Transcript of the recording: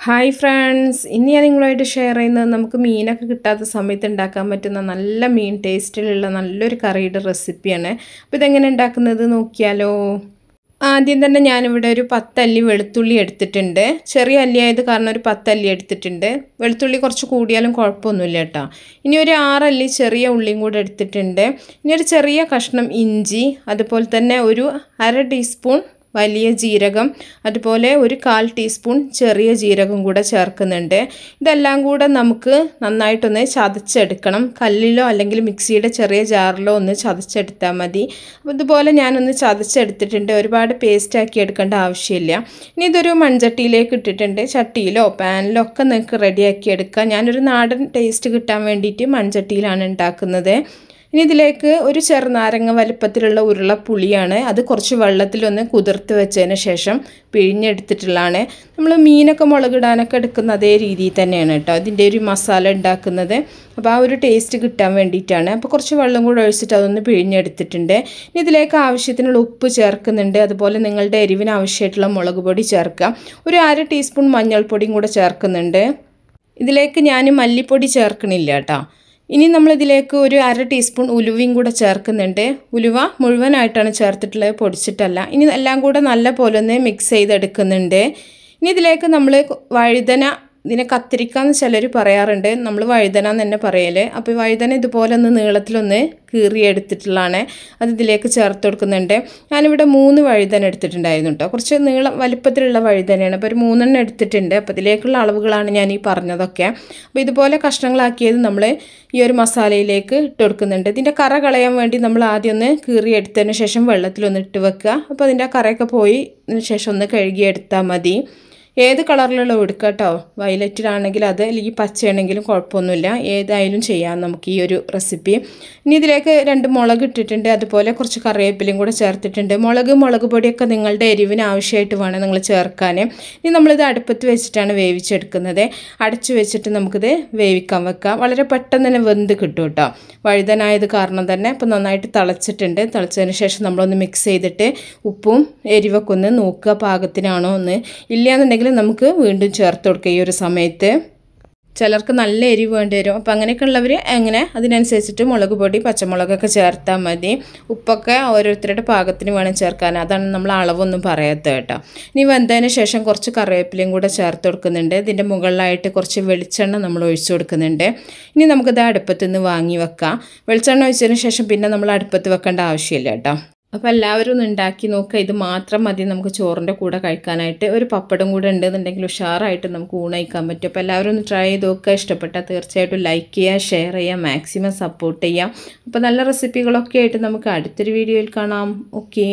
Hi friends, ഇന്ന് ഞാൻ നിങ്ങളുമായിട്ട് ഷെയർ ചെയ്യുന്നത് നമുക്ക് മീനൊക്കെ കിട്ടാത്ത സമയത്ത് ഉണ്ടാക്കാൻ പറ്റുന്ന നല്ല മീൻ ടേസ്റ്റിലുള്ള നല്ലൊരു കറിയുടെ റെസിപ്പിയാണ്. അപ്പോൾ ഇതെങ്ങനെ ഉണ്ടാക്കുന്നത് നോക്കിയാലോ. ആദ്യം തന്നെ ഞാനിവിടെ ഒരു 10 അല്ലി വെളുത്തുള്ളി എടുത്തിട്ടുണ്ട്. ചെറിയ അല്ലിയായത് കാരണം ഒരു 10 അല്ലി എടുത്തിട്ടുണ്ട്. വെളുത്തുള്ളി കുറച്ച് കൂടിയാലും കുഴപ്പമൊന്നുമില്ല കേട്ടോ. ഇനി ഒരു 6 അല്ലി ചെറിയ ഉള്ളിയും കൂടെ എടുത്തിട്ടുണ്ട്. ഇനി ഒരു ചെറിയ കഷ്ണം ഇഞ്ചി, അതുപോലെ തന്നെ ഒരു 1/2 ടീസ്പൂൺ വലിയ ജീരകം, അതുപോലെ ഒരു 1/4 ടീസ്പൂൺ ചെറിയ ജീരകം കൂടെ ചേർക്കുന്നുണ്ട്. ഇതെല്ലാം കൂടെ നമുക്ക് നന്നായിട്ടൊന്ന് ചതച്ചെടുക്കണം. കല്ലിലോ അല്ലെങ്കിൽ മിക്സിയുടെ ചെറിയ ജാറിലോ ഒന്ന് ചതച്ചെടുത്താൽ മതി. അപ്പോൾ ഇതുപോലെ ഞാനൊന്ന് ചതച്ചെടുത്തിട്ടുണ്ട്. ഒരുപാട് പേസ്റ്റ് ആക്കി എടുക്കേണ്ട ആവശ്യമില്ല. ഇനി ഇതൊരു മൺചട്ടിയിലേക്ക് ഇട്ടിട്ടുണ്ട്. ചട്ടിയിലോ പാനിലോ ഒക്കെ നിങ്ങൾക്ക് റെഡിയാക്കി എടുക്കാം. ഞാനൊരു നാടൻ ടേസ്റ്റ് കിട്ടാൻ വേണ്ടിയിട്ട് മൺചട്ടിയിലാണ് ഉണ്ടാക്കുന്നത്. ഇനി ഇതിലേക്ക് ഒരു ചെറുനാരങ്ങ വലിപ്പത്തിലുള്ള ഉരുളപ്പുളിയാണ്. അത് കുറച്ച് വെള്ളത്തിലൊന്ന് കുതിർത്ത് വെച്ചതിന് ശേഷം പിഴിഞ്ഞെടുത്തിട്ടുള്ളതാണ്. നമ്മൾ മീനൊക്കെ മുളകിടാനൊക്കെ എടുക്കുന്ന അതേ രീതിയിൽ തന്നെയാണ് കേട്ടോ ഇതിൻ്റെ ഒരു മസാല ഉണ്ടാക്കുന്നത്. അപ്പോൾ ആ ഒരു ടേസ്റ്റ് കിട്ടാൻ വേണ്ടിയിട്ടാണ്. അപ്പോൾ കുറച്ച് വെള്ളം കൂടെ ഒഴിച്ചിട്ട് അതൊന്ന് പിഴിഞ്ഞെടുത്തിട്ടുണ്ട്. ഇനി ഇതിലേക്ക് ആവശ്യത്തിനുള്ള ഉപ്പ് ചേർക്കുന്നുണ്ട്. അതുപോലെ നിങ്ങളുടെ എരിവിന് ആവശ്യമായിട്ടുള്ള മുളക് പൊടി ചേർക്കാം. ഒരു 1/2 ടീസ്പൂൺ മഞ്ഞൾപ്പൊടിയും കൂടെ ചേർക്കുന്നുണ്ട്. ഇതിലേക്ക് ഞാൻ മല്ലിപ്പൊടി ചേർക്കണില്ല കേട്ടോ. ഇനി നമ്മളിതിലേക്ക് ഒരു 1/2 ടീസ്പൂൺ ഉലുവയും കൂടെ ചേർക്കുന്നുണ്ട്. ഉലുവ മുഴുവനായിട്ടാണ് ചേർത്തിട്ടുള്ളത്, പൊടിച്ചിട്ടല്ല. ഇനി എല്ലാം കൂടെ നല്ല പോലെ ഒന്ന് മിക്സ് ചെയ്തെടുക്കുന്നുണ്ട്. ഇനി ഇതിലേക്ക് നമ്മൾ വഴുതന, ഇതിനെ കത്തിരിക്ക എന്ന് ചിലർ പറയാറുണ്ട്, നമ്മൾ വഴുതന എന്ന് തന്നെ പറയൽ. അപ്പോൾ വഴുതന ഇതുപോലെ ഒന്ന് നീളത്തിലൊന്ന് കീറിയെടുത്തിട്ടുള്ളതാണ്. അത് ഇതിലേക്ക് ചേർത്ത് കൊടുക്കുന്നുണ്ട്. ഞാനിവിടെ 3 വഴുതന എടുത്തിട്ടുണ്ടായിരുന്നു കേട്ടോ. കുറച്ച് വലിപ്പത്തിലുള്ള വഴുതനയാണ്. അപ്പോൾ ഒരു 3 എണ്ണം എടുത്തിട്ടുണ്ട്. അപ്പോൾ ഇതിലേക്കുള്ള അളവുകളാണ് ഞാൻ ഈ പറഞ്ഞതൊക്കെ. അപ്പോൾ ഇതുപോലെ കഷ്ണങ്ങളാക്കിയത് നമ്മൾ ഈ ഒരു മസാലയിലേക്ക് ഇട്ട് കൊടുക്കുന്നുണ്ട്. ഇതിൻ്റെ കറ കളയാൻ വേണ്ടി നമ്മൾ ആദ്യം ഒന്ന് കീറിയെടുത്തതിന് ശേഷം വെള്ളത്തിലൊന്ന് ഇട്ട് വെക്കുക. അപ്പോൾ അതിൻ്റെ കറയൊക്കെ പോയി ശേഷം ഒന്ന് കഴുകിയെടുത്താൽ മതി. ഏത് കളറിലുള്ള എടുക്കുക കേട്ടോ. വയലറ്റിലാണെങ്കിൽ അത്, അല്ലെങ്കിൽ പച്ചയാണെങ്കിലും കുഴപ്പമൊന്നുമില്ല, ഏതായാലും ചെയ്യാം നമുക്ക് ഈ ഒരു റെസിപ്പി. ഇനി ഇതിലേക്ക് 2 മുളക് ഇട്ടിട്ടുണ്ട്. അതുപോലെ കുറച്ച് കറിവേപ്പിലയും കൂടെ ചേർത്തിട്ടുണ്ട്. മുളക് പൊടിയൊക്കെ നിങ്ങളുടെ എരിവിന് ആവശ്യമായിട്ട് വേണം നിങ്ങൾ ചേർക്കാൻ. ഇനി നമ്മളിത് അടുപ്പത്ത് വെച്ചിട്ടാണ് വേവിച്ചെടുക്കുന്നത്. അടച്ചു വെച്ചിട്ട് നമുക്കിത് വേവിക്കാൻ വെക്കാം. വളരെ പെട്ടെന്ന് തന്നെ വെന്ത് കിട്ടും കേട്ടോ, വഴുതനായത് കാരണം തന്നെ. അപ്പോൾ നന്നായിട്ട് തിളച്ചിട്ടുണ്ട്. തിളച്ചതിന് ശേഷം നമ്മളൊന്ന് മിക്സ് ചെയ്തിട്ട് ഉപ്പും എരിവൊക്കെ ഒന്ന് നോക്കുക പാകത്തിനാണോ എന്ന്. ഇല്ലയെന്നുണ്ടെങ്കിൽ നമുക്ക് വീണ്ടും ചേർത്ത് കൊടുക്കുക ഈ ഒരു സമയത്ത്. ചിലർക്ക് നല്ല എരിവ് വേണ്ടി വരും. അപ്പോൾ അങ്ങനെയൊക്കെ ഉള്ളവർ അതിനനുസരിച്ചിട്ട് മുളക് പൊടി, പച്ചമുളകൊക്കെ ചേർത്താൽ മതി. ഉപ്പൊക്കെ ഓരോരുത്തരുടെ പാകത്തിന് വേണം ചേർക്കാൻ. അതാണ് നമ്മൾ അളവൊന്നും പറയാത്തത് കേട്ടോ. ഇനി വെന്തതിന് ശേഷം കുറച്ച് കറിവേപ്പിലയും കൂടെ ചേർത്ത് കൊടുക്കുന്നുണ്ട്. ഇതിൻ്റെ മുകളിലായിട്ട് കുറച്ച് വെളിച്ചെണ്ണ നമ്മൾ ഒഴിച്ചു കൊടുക്കുന്നുണ്ട്. ഇനി നമുക്കിത് അടുപ്പത്ത് നിന്ന് വാങ്ങി വെക്കാം. വെളിച്ചെണ്ണ ഒഴിച്ചതിന് ശേഷം പിന്നെ നമ്മൾ അടുപ്പത്ത് വെക്കേണ്ട ആവശ്യമില്ല കേട്ടോ. അപ്പോൾ എല്ലാവരും ഒന്ന് ഉണ്ടാക്കി നോക്കുക. ഇത് മാത്രം മതി നമുക്ക് ചോറിൻ്റെ കൂടെ കഴിക്കാനായിട്ട്. ഒരു പപ്പടം കൂടെ ഉണ്ടെന്നുണ്ടെങ്കിൽ ഉഷാറായിട്ട് നമുക്ക് ഊണ് കഴിക്കാൻ പറ്റും. അപ്പോൾ എല്ലാവരും ഒന്ന് ട്രൈ ചെയ്ത് നോക്കുക. ഇഷ്ടപ്പെട്ടാൽ തീർച്ചയായിട്ടും ലൈക്ക് ചെയ്യുക, ഷെയർ ചെയ്യുക, മാക്സിമം സപ്പോർട്ട് ചെയ്യാം. അപ്പോൾ നല്ല റെസിപ്പികളൊക്കെ ആയിട്ട് നമുക്ക് അടുത്തൊരു വീഡിയോയിൽ കാണാം. ഓക്കേ.